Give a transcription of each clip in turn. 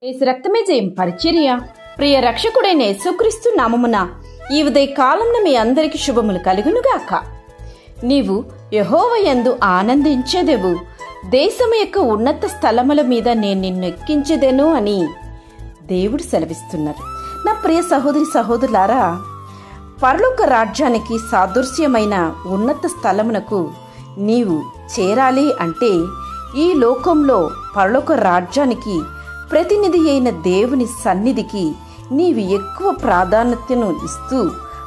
యేసు రక్తమే జయం పరిచర్య. ప్రియ రక్షకుడైన యేసుక్రీస్తు నామమున ఈ ఉదయ కాలంలో మీ అందరికి శుభములు కలుగునుగాక. నీవు యెహోవాయందు ఆనందించెదవు, దేశము యొక్క ఉన్నత స్థలముల మీద నేను నిన్ను ఎక్కించెదను అని దేవుడు సెలవిస్తున్నారు. నా ప్రియ సహోదరి సహోదరులారా, పరలోక రాజ్యానికి సాదృశ్యమైన ఉన్నత స్థలమునకు నీవు చేరాలి అంటే ఈ లోకంలో పరలోక రాజ్యానికి ప్రతినిధి అయిన దేవుని సన్నిధికి నీవు ఎక్కువ ప్రాధాన్యతను ఇస్తూ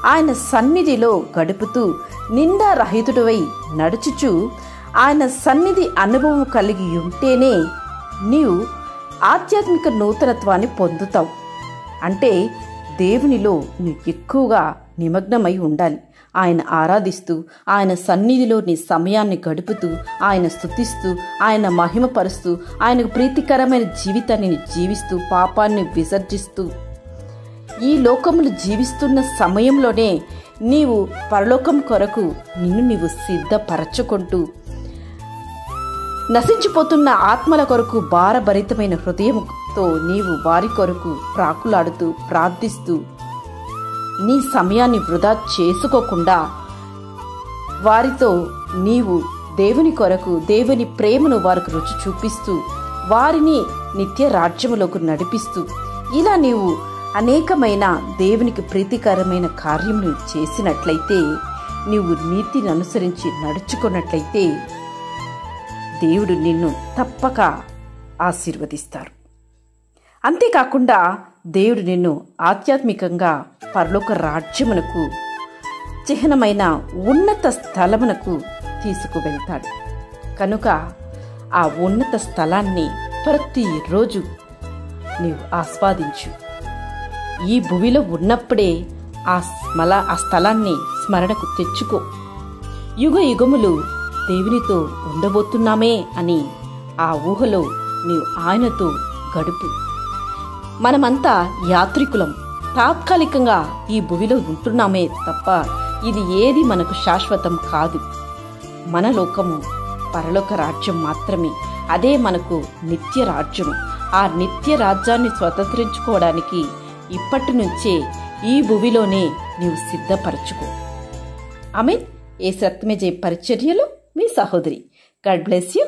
ఆయన సన్నిధిలో గడుపుతూ నిందారహితుడివై నడుచుచు ఆయన సన్నిధి అనుభవం కలిగి ఉంటేనే నీవు ఆధ్యాత్మిక నూతనత్వాన్ని పొందుతావు. అంటే దేవునిలో నువ్వు ఎక్కువగా నిమగ్నమై ఉండాలి. ఆయన ఆరాధిస్తూ ఆయన సన్నిధిలో నీ సమయాన్ని గడుపుతూ ఆయన స్తుతిస్తూ ఆయన మహిమపరుస్తూ ఆయనకు ప్రీతికరమైన జీవితాన్ని జీవిస్తూ పాపాన్ని విసర్జిస్తూ ఈ లోకములు జీవిస్తున్న సమయంలోనే నీవు పరలోకం కొరకు నిన్ను నీవు సిద్ధపరచుకుంటూ నశించిపోతున్న ఆత్మల కొరకు భారభరితమైన హృదయంతో నీవు వారి కొరకు ప్రాకులాడుతూ ప్రార్థిస్తూ నీ సమయాన్ని వృధా చేసుకోకుండా వారితో నీవు దేవుని కొరకు దేవుని ప్రేమను వారికి రుచి చూపిస్తూ వారిని నిత్య రాజ్యములోకి నడిపిస్తూ ఇలా నీవు అనేకమైన దేవునికి ప్రీతికరమైన కార్యములు చేసినట్లయితే, నీవు నీతిని అనుసరించి నడుచుకున్నట్లయితే దేవుడు నిన్ను తప్పక ఆశీర్వదిస్తారు. అంతేకాకుండా దేవుడు నిన్ను ఆధ్యాత్మికంగా పరలోక రాజ్యమునకు చిహ్నమైన ఉన్నత స్థలమునకు తీసుకువెళ్తాడు. కనుక ఆ ఉన్నత స్థలాన్ని ప్రతిరోజు నీవు ఆస్వాదించు. ఈ భూమిలో ఉన్నప్పుడే ఆ స్థలాన్ని స్మరణకు తెచ్చుకో. యుగ యుగములు దేవునితో ఉండబోతున్నామే అని ఆ ఊహలో నీవు ఆయనతో గడుపు. మనమంతా యాత్రికులం, తాత్కాలికంగా ఈ భూమిలో ఉంటున్నామే తప్ప ఇది ఏది మనకు శాశ్వతం కాదు. మన లోకము పరలోక రాజ్యం మాత్రమే. అదే మనకు నిత్య రాజ్యము. ఆ నిత్య రాజ్యాన్ని స్వతంత్రించుకోవడానికి ఇప్పటి నుంచే ఈ భూమిలోనే నీవు సిద్ధపరచుకో. ఆమేన్. యేసు రక్తమే జయం పరిచర్యలో మీ సహోదరి. God bless you.